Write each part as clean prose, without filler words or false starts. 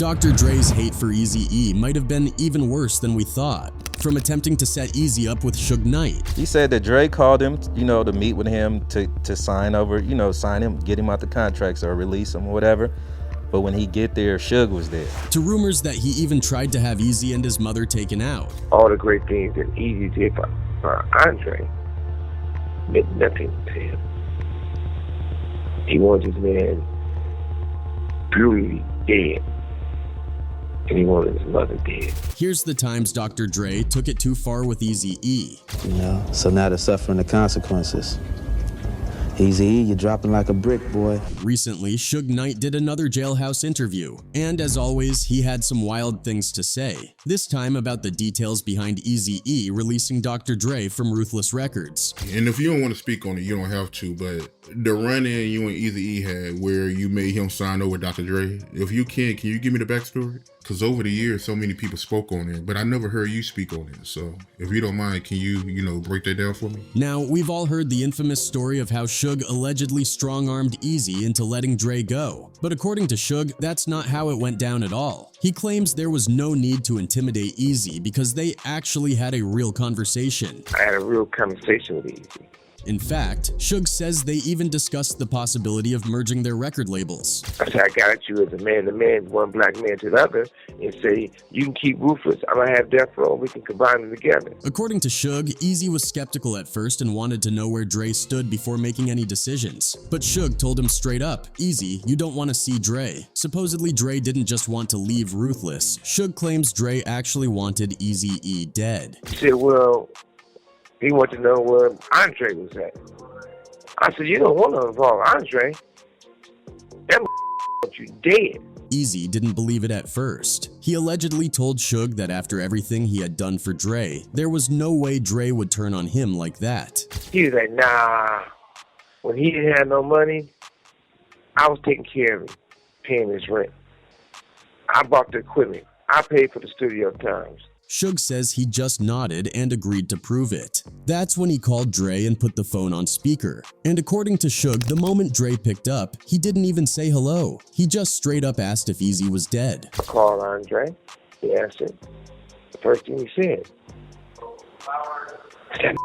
Dr. Dre's hate for Eazy-E might have been even worse than we thought. From attempting to set Eazy up with Suge Knight. He said that Dre called him, to meet with him to sign over, sign him, get him out the contracts or release him or whatever. But when he get there, Suge was there. To rumors that he even tried to have Eazy and his mother taken out. All the great things that Eazy did for Andre meant nothing to him. He wanted his man brutally dead. And he wanted his mother dead. Here's the times Dr. Dre took it too far with Eazy-E. So now they're suffering the consequences. Eazy-E, you're dropping like a brick, boy. Recently, Suge Knight did another jailhouse interview, and as always, he had some wild things to say. This time about the details behind Eazy-E releasing Dr. Dre from Ruthless Records. And if you don't want to speak on it, you don't have to, but the run-in you and Eazy-E had where you made him sign over Dr. Dre, if you can you give me the backstory? Because over the years, so many people spoke on it, but I never heard you speak on it. So if you don't mind, can you, break that down for me? Now, we've all heard the infamous story of how Suge allegedly strong-armed Eazy into letting Dre go. But according to Suge, that's not how it went down at all. He claims there was no need to intimidate Eazy because they actually had a real conversation. I had a real conversation with Eazy. In fact, Suge says they even discussed the possibility of merging their record labels. I said, I got at you as a man to man, one black man to the other, and say, you can keep Ruthless, I'm going to have Death Row, we can combine them together. According to Suge, Eazy was skeptical at first and wanted to know where Dre stood before making any decisions. But Suge told him straight up, Eazy, you don't want to see Dre. Supposedly, Dre didn't just want to leave Ruthless. Suge claims Dre actually wanted Eazy-E dead. He said, well, he wanted to know where Andre was at. I said, you don't want to involve Andre. That want you dead. Eazy didn't believe it at first. He allegedly told Suge that after everything he had done for Dre, there was no way Dre would turn on him like that. He was like, nah. When he didn't have no money, I was taking care of him, paying his rent. I bought the equipment. I paid for the studio times. Suge says he just nodded and agreed to prove it. That's when he called Dre and put the phone on speaker. And according to Suge, the moment Dre picked up, he didn't even say hello. He just straight up asked if Eazy was dead. I called Andre. He answered. The first thing he said, "Is that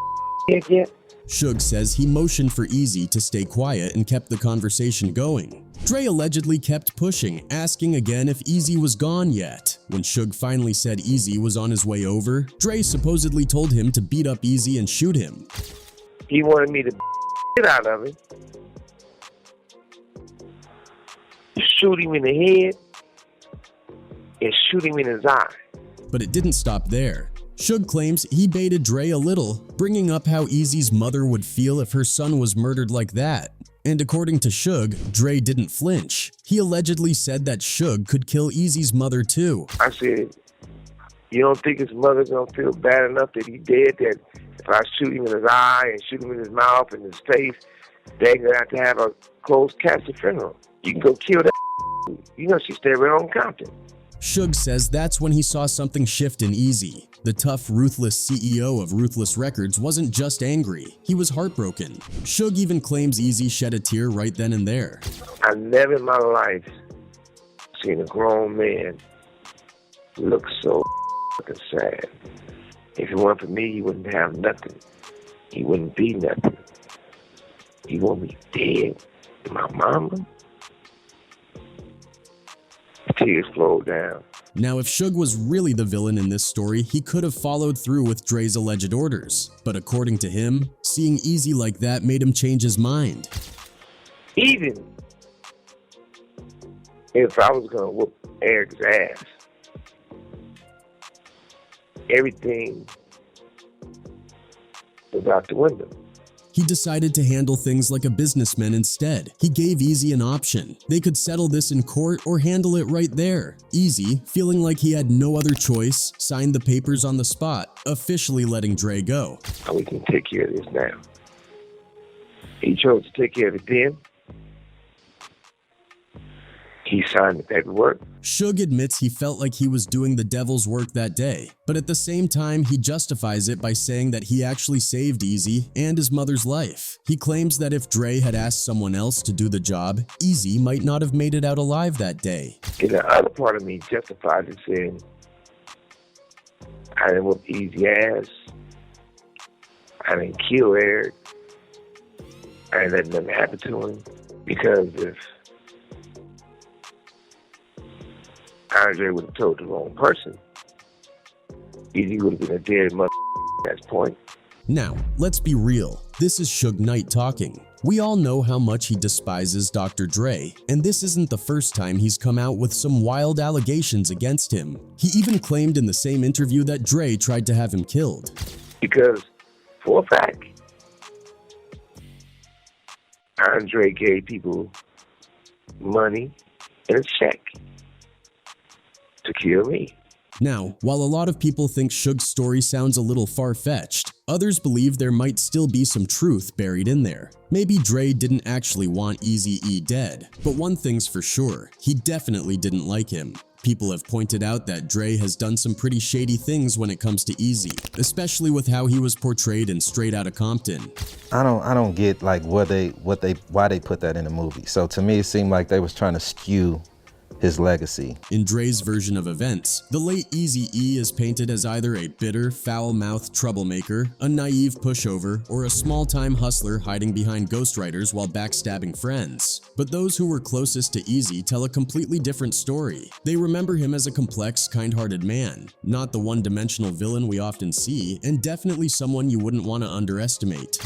dead yet?" Suge says he motioned for Eazy to stay quiet and kept the conversation going. Dre allegedly kept pushing, asking again if Eazy was gone yet. When Suge finally said Eazy was on his way over, Dre supposedly told him to beat up Eazy and shoot him. He wanted me to get out of him, shoot him in the head, and shoot him in his eye. But it didn't stop there. Suge claims he baited Dre a little, bringing up how Eazy's mother would feel if her son was murdered like that. And according to Suge, Dre didn't flinch. He allegedly said that Suge could kill Eazy's mother too. I said, you don't think his mother's gonna feel bad enough that he dead, that if I shoot him in his eye and shoot him in his mouth and his face, they're gonna have to have a closed casket funeral. You can go kill that. She stayed right on Compton. Suge says that's when he saw something shift in Eazy. The tough, ruthless CEO of Ruthless Records wasn't just angry, he was heartbroken. Suge even claims Eazy shed a tear right then and there. I've never in my life seen a grown man look so fucking sad. If it weren't for me, he wouldn't have nothing. He wouldn't be nothing. He want me dead. My mama? Tears flowed down. Now, if Suge was really the villain in this story, he could have followed through with Dre's alleged orders. But according to him, seeing Eazy like that made him change his mind. Even if I was gonna whoop Eric's ass, everything was out the window. He decided to handle things like a businessman instead. He gave Eazy an option. They could settle this in court or handle it right there. Eazy, feeling like he had no other choice, signed the papers on the spot, officially letting Dre go. We can take care of this now. He chose to take care of it then. He signed the paperwork. Suge admits he felt like he was doing the devil's work that day, but at the same time, he justifies it by saying that he actually saved Eazy and his mother's life. He claims that if Dre had asked someone else to do the job, Eazy might not have made it out alive that day. And the other part of me justifies it, saying I didn't whoop Eazy ass. I didn't kill Eric. I didn't let nothing happen to him. Because if Andre would have told the wrong person, Eazy would have been a dead mother at that point. Now, let's be real. This is Suge Knight talking. We all know how much he despises Dr. Dre, and this isn't the first time he's come out with some wild allegations against him. He even claimed in the same interview that Dre tried to have him killed. Because, for a fact, Andre gave people money and a check to kill me. Now, while a lot of people think Suge's story sounds a little far-fetched, others believe there might still be some truth buried in there. Maybe Dre didn't actually want Eazy-E dead, but one thing's for sure, he definitely didn't like him. People have pointed out that Dre has done some pretty shady things when it comes to Eazy, especially with how he was portrayed in Straight Outta Compton. I don't get like why they put that in the movie. So to me, it seemed like they was trying to skew his legacy. In Dre's version of events, the late Eazy-E is painted as either a bitter, foul-mouthed troublemaker, a naive pushover, or a small-time hustler hiding behind ghostwriters while backstabbing friends. But those who were closest to Eazy tell a completely different story. They remember him as a complex, kind-hearted man, not the one-dimensional villain we often see, and definitely someone you wouldn't want to underestimate.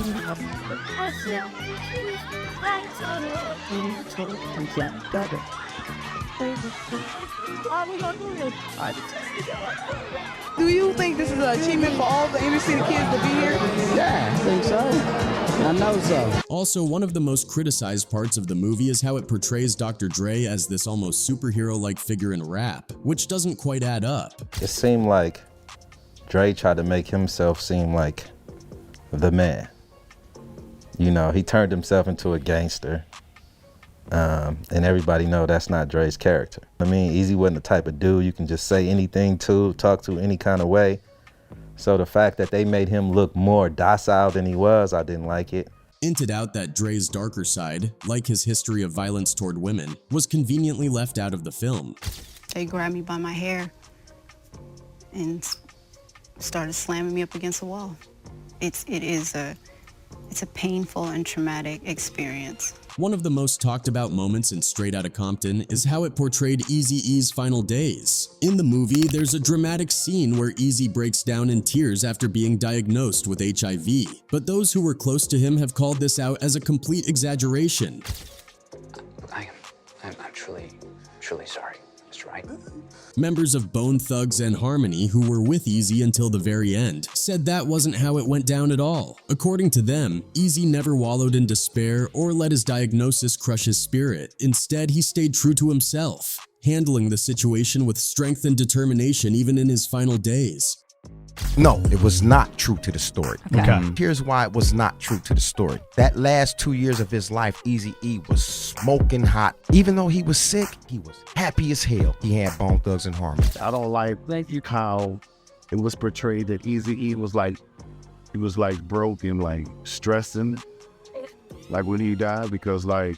Do you think this is an achievement for all the inner city kids to be here? Yeah, I think so. I know so. Also, one of the most criticized parts of the movie is how it portrays Dr. Dre as this almost superhero-like figure in rap, which doesn't quite add up. It seemed like Dre tried to make himself seem like the man. You know, he turned himself into a gangster. And everybody know that's not Dre's character. I mean, Eazy wasn't the type of dude you can just say anything to, talk to any kind of way. So the fact that they made him look more docile than he was, I didn't like it. Hinted out that Dre's darker side, like his history of violence toward women, was conveniently left out of the film. They grabbed me by my hair and started slamming me up against the wall. It's a painful and traumatic experience. One of the most talked about moments in Straight Outta Compton is how it portrayed Eazy-E's final days. In the movie, there's a dramatic scene where Eazy breaks down in tears after being diagnosed with HIV, but those who were close to him have called this out as a complete exaggeration. I'm truly sorry, Mr. Wright. Members of Bone Thugs and Harmony, who were with Eazy until the very end, said that wasn't how it went down at all. According to them, Eazy never wallowed in despair or let his diagnosis crush his spirit. Instead, he stayed true to himself, handling the situation with strength and determination even in his final days. No, it was not true to the story. Okay. Here's why it was not true to the story. That last 2 years of his life, Eazy-E was smoking hot. Even though he was sick, he was happy as hell. He had Bone Thugs and Harmony. I don't like how it was portrayed that Eazy-E was like, he was like broke and like stressing, like when he died, because like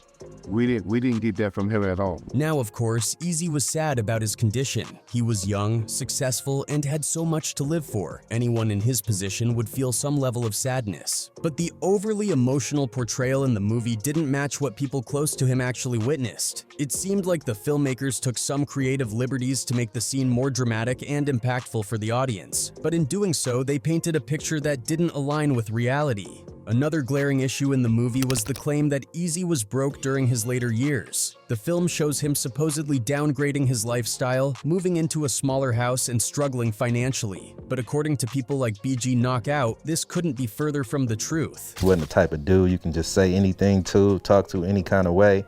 we didn't get that from him at all. Now, of course, Eazy was sad about his condition. He was young, successful, and had so much to live for. Anyone in his position would feel some level of sadness. But the overly emotional portrayal in the movie didn't match what people close to him actually witnessed. It seemed like the filmmakers took some creative liberties to make the scene more dramatic and impactful for the audience. But in doing so, they painted a picture that didn't align with reality. Another glaring issue in the movie was the claim that Eazy was broke during his later years. The film shows him supposedly downgrading his lifestyle, moving into a smaller house and struggling financially. But according to people like BG Knockout, this couldn't be further from the truth. He wasn't the type of dude you can just say anything to, talk to any kind of way.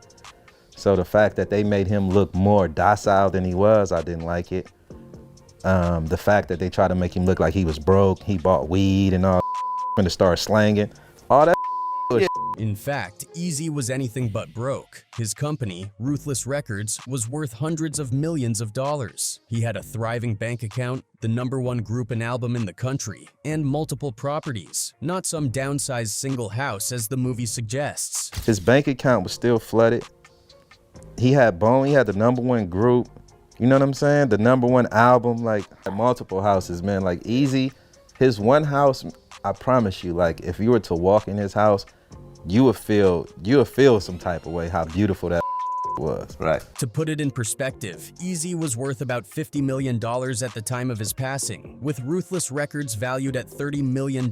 So the fact that they made him look more docile than he was, I didn't like it. The fact that they tried to make him look like he was broke, he bought weed and all, and to start slanging. All that was In fact, Eazy was anything but broke. His company, Ruthless Records, was worth hundreds of millions of dollars. He had a thriving bank account, the #1 group and album in the country, and multiple properties, not some downsized single house as the movie suggests. His bank account was still flooded. He had Bone, he had the #1 group, you know what I'm saying? The #1 album, like multiple houses, man. Like Eazy, his one house, I promise you, like if you were to walk in his house, you would feel some type of way how beautiful that was. Right. To put it in perspective, Eazy was worth about $50 million at the time of his passing, with Ruthless Records valued at $30 million.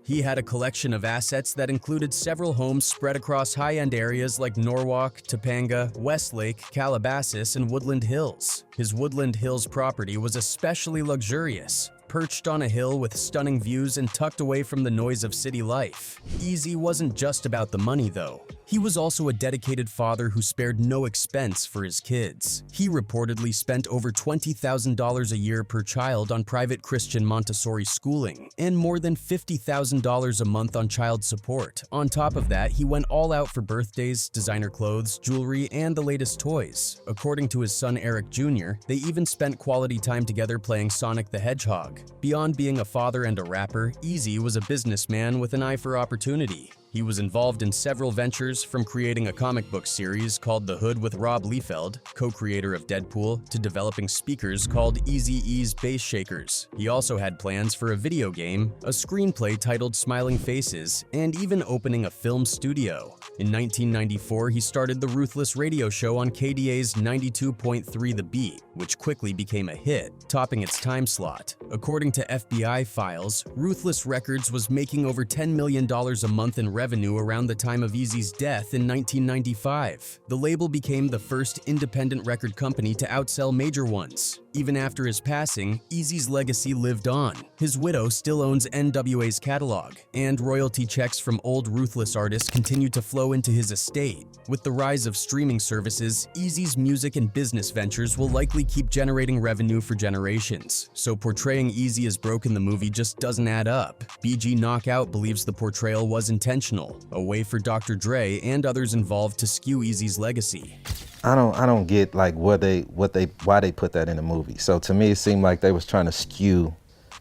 He had a collection of assets that included several homes spread across high-end areas like Norwalk, Topanga, Westlake, Calabasas, and Woodland Hills. His Woodland Hills property was especially luxurious, perched on a hill with stunning views and tucked away from the noise of city life. Eazy wasn't just about the money, though. He was also a dedicated father who spared no expense for his kids. He reportedly spent over $20,000 a year per child on private Christian Montessori schooling and more than $50,000 a month on child support. On top of that, he went all out for birthdays, designer clothes, jewelry, and the latest toys. According to his son Eric Jr., they even spent quality time together playing Sonic the Hedgehog. Beyond being a father and a rapper, Eazy was a businessman with an eye for opportunity. He was involved in several ventures, from creating a comic book series called The Hood with Rob Liefeld, co-creator of Deadpool, to developing speakers called Eazy-E's Bass Shakers. He also had plans for a video game, a screenplay titled Smiling Faces, and even opening a film studio. In 1994, he started the Ruthless radio show on KDA's 92.3 The Beat, which quickly became a hit, topping its time slot. According to FBI files, Ruthless Records was making over $10 million a month in revenue around the time of Eazy's death in 1995. The label became the first independent record company to outsell major ones. Even after his passing, Eazy's legacy lived on. His widow still owns NWA's catalog, and royalty checks from old Ruthless artists continue to flow into his estate. With the rise of streaming services, Eazy's music and business ventures will likely keep generating revenue for generations, so portraying Eazy as broke in the movie just doesn't add up. BG Knockout believes the portrayal was intentional, a way for Dr. Dre and others involved to skew Eazy's legacy. I don't get like why they put that in the movie. So to me, it seemed like they was trying to skew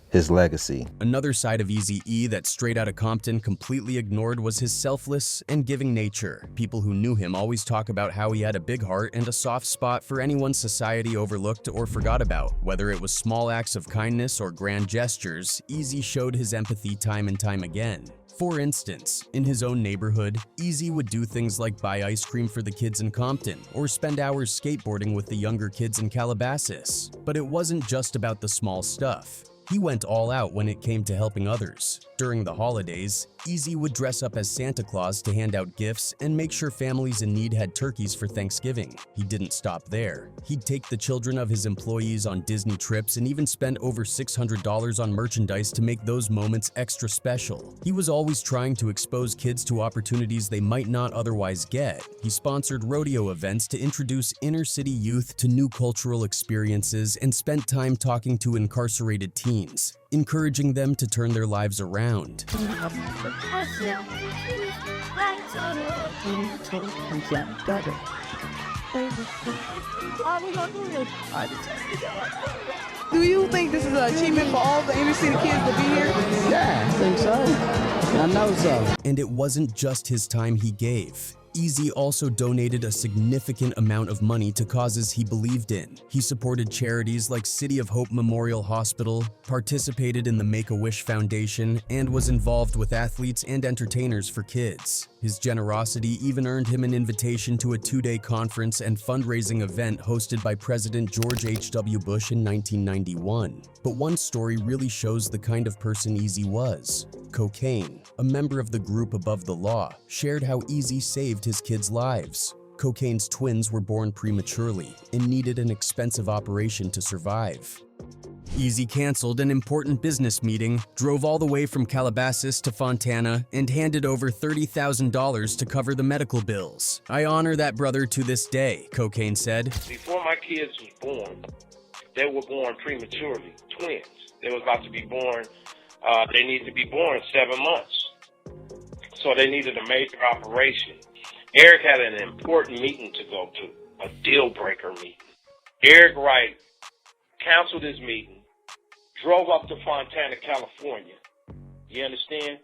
his legacy. Another side of Eazy-E that Straight Outta Compton completely ignored was his selfless and giving nature. People who knew him always talk about how he had a big heart and a soft spot for anyone society overlooked or forgot about. Whether it was small acts of kindness or grand gestures, Eazy showed his empathy time and time again. For instance, in his own neighborhood, Eazy would do things like buy ice cream for the kids in Compton or spend hours skateboarding with the younger kids in Calabasas. But it wasn't just about the small stuff. He went all out when it came to helping others. During the holidays, Eazy would dress up as Santa Claus to hand out gifts and make sure families in need had turkeys for Thanksgiving. He didn't stop there. He'd take the children of his employees on Disney trips and even spend over $600 on merchandise to make those moments extra special. He was always trying to expose kids to opportunities they might not otherwise get. He sponsored rodeo events to introduce inner-city youth to new cultural experiences and spent time talking to incarcerated teens, encouraging them to turn their lives around. Do you think this is an achievement for all the inner city kids to be here? Yeah, I think so. I know so. And it wasn't just his time he gave. Eazy also donated a significant amount of money to causes he believed in. He supported charities like City of Hope Memorial Hospital, participated in the Make-A-Wish Foundation, and was involved with athletes and entertainers for kids. His generosity even earned him an invitation to a 2-day conference and fundraising event hosted by President George H.W. Bush in 1991. But one story really shows the kind of person Eazy was. Cocaine, a member of the group Above the Law, shared how Eazy saved his kids' lives. Cocaine's twins were born prematurely and needed an expensive operation to survive. Eazy canceled an important business meeting, drove all the way from Calabasas to Fontana, and handed over $30,000 to cover the medical bills. "I honor that brother to this day," Cocaine said. Before my kids was born, they were born prematurely, twins. They was about to be born, they needed to be born 7 months. so they needed a major operation. Eric had an important meeting to go to, a deal breaker meeting. Eric Wright canceled his meeting, drove up to Fontana, California. You understand?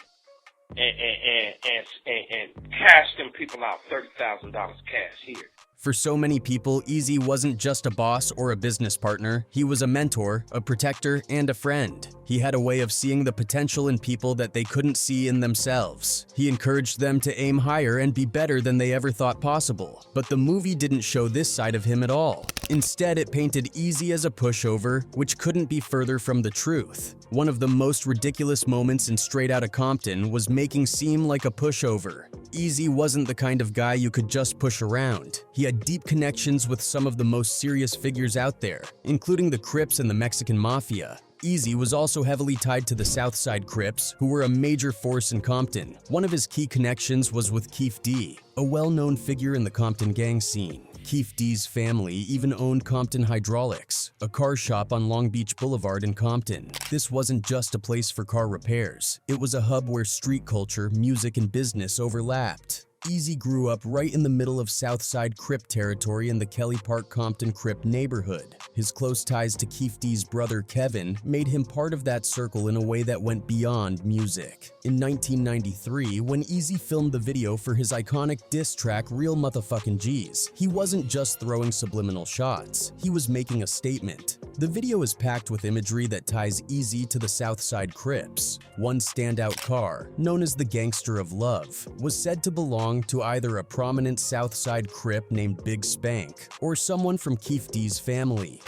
And cashed them people out $30,000 cash here. For so many people, Eazy wasn't just a boss or a business partner, he was a mentor, a protector, and a friend. He had a way of seeing the potential in people that they couldn't see in themselves. He encouraged them to aim higher and be better than they ever thought possible. But the movie didn't show this side of him at all. Instead, it painted Eazy as a pushover, which couldn't be further from the truth. One of the most ridiculous moments in Straight Outta Compton was making seem like a pushover. Eazy wasn't the kind of guy you could just push around. He had deep connections with some of the most serious figures out there, including the Crips and the Mexican Mafia. Eazy was also heavily tied to the Southside Crips, who were a major force in Compton. One of his key connections was with Keef D, a well-known figure in the Compton gang scene. Keef D's family even owned Compton Hydraulics, a car shop on Long Beach Boulevard in Compton. This wasn't just a place for car repairs. It was a hub where street culture, music, and business overlapped. Eazy grew up right in the middle of Southside Crip territory in the Kelly Park Compton Crip neighborhood. His close ties to Keef D's brother Kevin made him part of that circle in a way that went beyond music. In 1993, when Eazy filmed the video for his iconic diss track Real Motherfucking G's, he wasn't just throwing subliminal shots, he was making a statement. The video is packed with imagery that ties Eazy to the Southside Crips. One standout car, known as the Gangster of Love, was said to belong to either a prominent Southside Crip named Big Spank or someone from Keef D's family.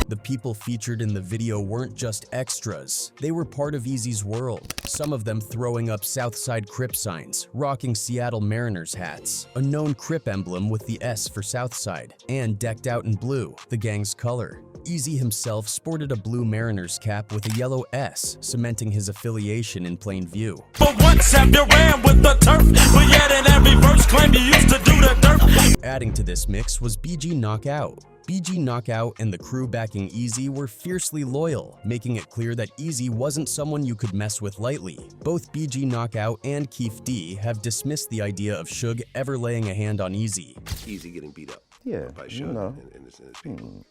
The people featured in the video weren't just extras, they were part of Eazy's world, some of them throwing up Southside Crip signs, rocking Seattle Mariners hats, a known Crip emblem with the S for Southside, and decked out in blue, the gang's color. Eazy himself sported a blue Mariners cap with a yellow S, cementing his affiliation in plain view. But once have you ran with the turf, but yet in every verse claim you used to do the dirt. Adding to this mix was BG Knockout. BG Knockout and the crew backing Eazy were fiercely loyal, making it clear that Eazy wasn't someone you could mess with lightly. Both BG Knockout and Keef D have dismissed the idea of Suge ever laying a hand on Eazy. Eazy getting beat up. Yeah, by you Suge know. and his people.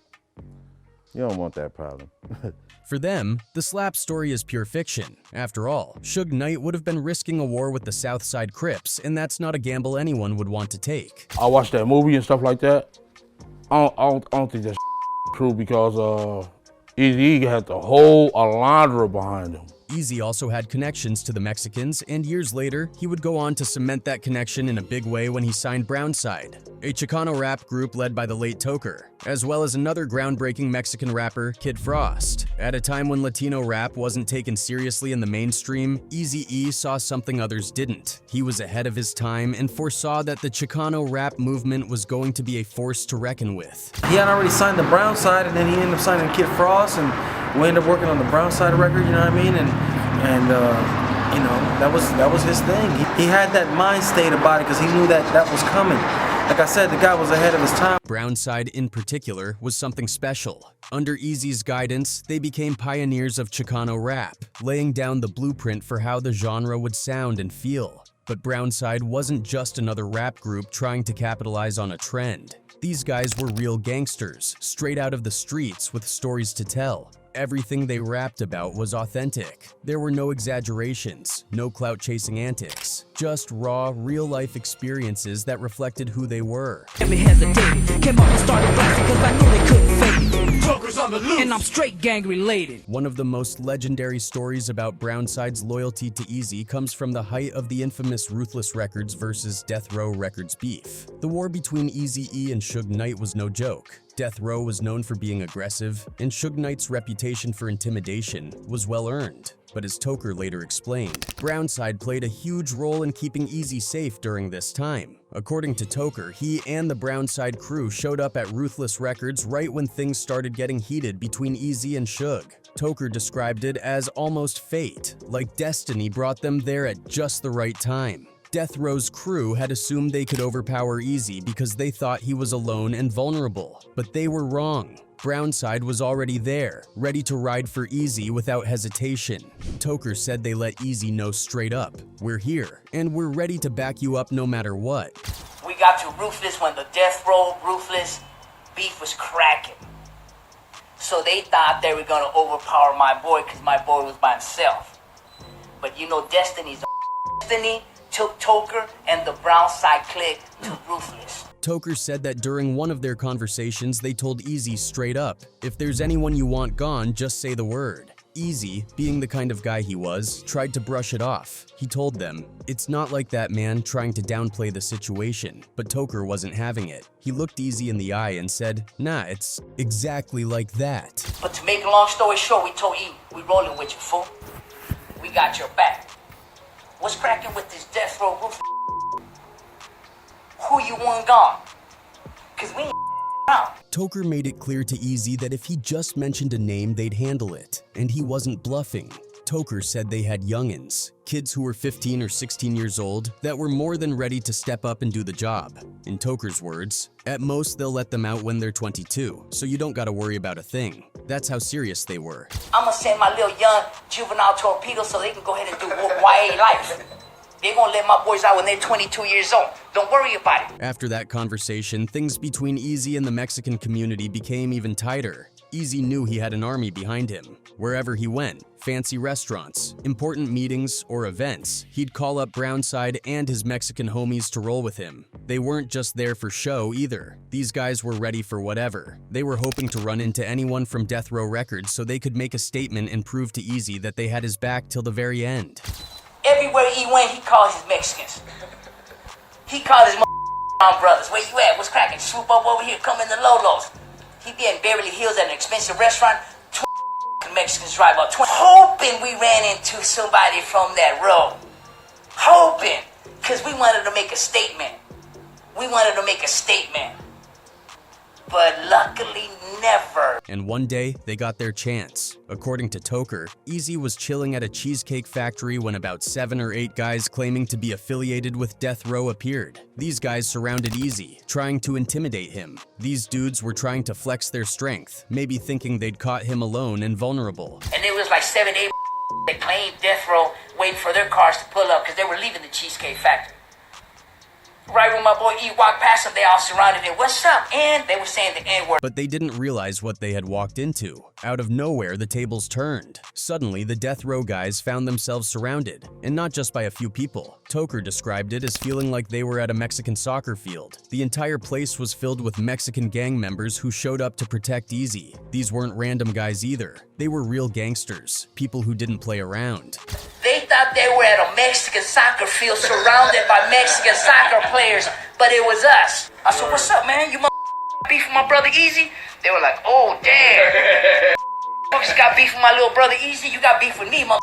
You don't want that problem. For them, the slap story is pure fiction. After all, Suge Knight would have been risking a war with the Southside Crips, and that's not a gamble anyone would want to take. I watched that movie and stuff like that. I don't think that's true because Eazy-E had the whole Alondra behind him. Eazy also had connections to the Mexicans, and years later, he would go on to cement that connection in a big way when he signed Brownside, a Chicano rap group led by the late Toker, as well as another groundbreaking Mexican rapper, Kid Frost. At a time when Latino rap wasn't taken seriously in the mainstream, Eazy-E saw something others didn't. He was ahead of his time and foresaw that the Chicano rap movement was going to be a force to reckon with. He had already signed the Brownside, and then he ended up signing Kid Frost, and we ended up working on the Brownside record, you know what I mean? And you know, that was his thing. He had that mind state about it because he knew that was coming. Like I said, the guy was ahead of his time. Brownside, in particular, was something special. Under Eazy's guidance, they became pioneers of Chicano rap, laying down the blueprint for how the genre would sound and feel. But Brownside wasn't just another rap group trying to capitalize on a trend. These guys were real gangsters, straight out of the streets with stories to tell. Everything they rapped about was authentic. There were no exaggerations, no clout-chasing antics, just raw, real-life experiences that reflected who they were. And I'm straight gang related. One of the most legendary stories about Brownside's loyalty to Eazy comes from the height of the infamous Ruthless Records versus Death Row Records beef. The war between Eazy-E and Suge Knight was no joke. Death Row was known for being aggressive, and Suge Knight's reputation for intimidation was well earned. But as Toker later explained, Brownside played a huge role in keeping Eazy safe during this time. According to Toker, he and the Brownside crew showed up at Ruthless Records right when things started getting heated between Eazy and Suge. Toker described it as almost fate, like destiny brought them there at just the right time. Death Row's crew had assumed they could overpower Eazy because they thought he was alone and vulnerable, but they were wrong. Brownside was already there, ready to ride for Eazy without hesitation. Toker said they let Eazy know straight up, "We're here, and we're ready to back you up no matter what." We got to Ruthless when the Death Row Ruthless beef was cracking. So they thought they were gonna overpower my boy because my boy was by himself. But you know Destiny's Destiny took Toker and the Brownside clique to Ruthless. Toker said that during one of their conversations they told Eazy straight up, "If there's anyone you want gone, just say the word." Eazy, being the kind of guy he was, tried to brush it off. He told them, "It's not like that, man," trying to downplay the situation, but Toker wasn't having it. He looked Eazy in the eye and said, "Nah, it's exactly like that." But to make a long story short, we told E, "We rolling with you, fool. We got your back. What's cracking with this Death Row roof? Who you want gone? Cause we ain't around." Toker made it clear to Eazy that if he just mentioned a name, they'd handle it, and he wasn't bluffing. Toker said they had youngins, kids who were 15 or 16 years old, that were more than ready to step up and do the job. In Toker's words, "At most they'll let them out when they're 22, so you don't gotta worry about a thing." That's how serious they were. I'ma send my little young juvenile torpedoes so they can go ahead and do YA life. They're gonna let my boys out when they're 22 years old. Don't worry about it. After that conversation, things between Eazy and the Mexican community became even tighter. Eazy knew he had an army behind him. Wherever he went, fancy restaurants, important meetings, or events, he'd call up Brownside and his Mexican homies to roll with him. They weren't just there for show either. These guys were ready for whatever. They were hoping to run into anyone from Death Row Records so they could make a statement and prove to Eazy that they had his back till the very end. Everywhere he went, he called his Mexicans. He called his brown brothers. "Where you at? What's cracking? Swoop up over here. Come in the Lolos." He be in Beverly Hills at an expensive restaurant. Mexicans drive up, hoping we ran into somebody from that row. Hoping, because we wanted to make a statement. We wanted to make a statement. But luckily, never. And one day, they got their chance. According to Toker, Eazy was chilling at a cheesecake factory when about 7 or 8 guys claiming to be affiliated with Death Row appeared. These guys surrounded Eazy, trying to intimidate him. These dudes were trying to flex their strength, maybe thinking they'd caught him alone and vulnerable. And it was like 7, 8 that claimed Death Row waiting for their cars to pull up because they were leaving the cheesecake factory. Right when my boy E walked past them, they all surrounded him. "What's up?" And they were saying the N-word. But they didn't realize what they had walked into. Out of nowhere, the tables turned. Suddenly, the Death Row guys found themselves surrounded, and not just by a few people. Toker described it as feeling like they were at a Mexican soccer field. The entire place was filled with Mexican gang members who showed up to protect Eazy. These weren't random guys either. They were real gangsters, people who didn't play around. They thought they were at a Mexican soccer field surrounded by Mexican soccer players, but it was us. I said, "What's up, man? You beef with my brother Eazy?" They were like, "Oh, damn. You just got beef with my little brother Eazy? You got beef with me, mother."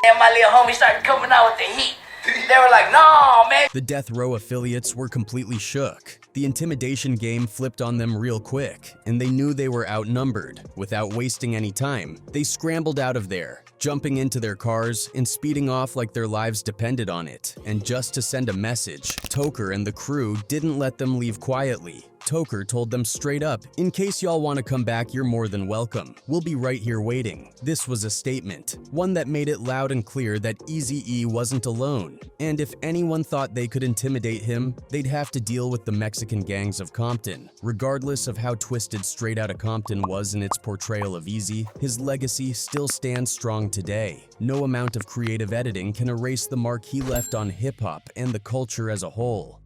And my little homie started coming out with the heat. They were like, "No, man." The Death Row affiliates were completely shook. The intimidation game flipped on them real quick, and they knew they were outnumbered. Without wasting any time, they scrambled out of there, jumping into their cars and speeding off like their lives depended on it. And just to send a message, Toker and the crew didn't let them leave quietly. Toker told them straight up, "In case y'all want to come back, you're more than welcome. We'll be right here waiting." This was a statement, one that made it loud and clear that Eazy-E wasn't alone. And if anyone thought they could intimidate him, they'd have to deal with the Mexican gangs of Compton. Regardless of how twisted Straight Outta Compton was in its portrayal of Eazy, his legacy still stands strong today. No amount of creative editing can erase the mark he left on hip-hop and the culture as a whole.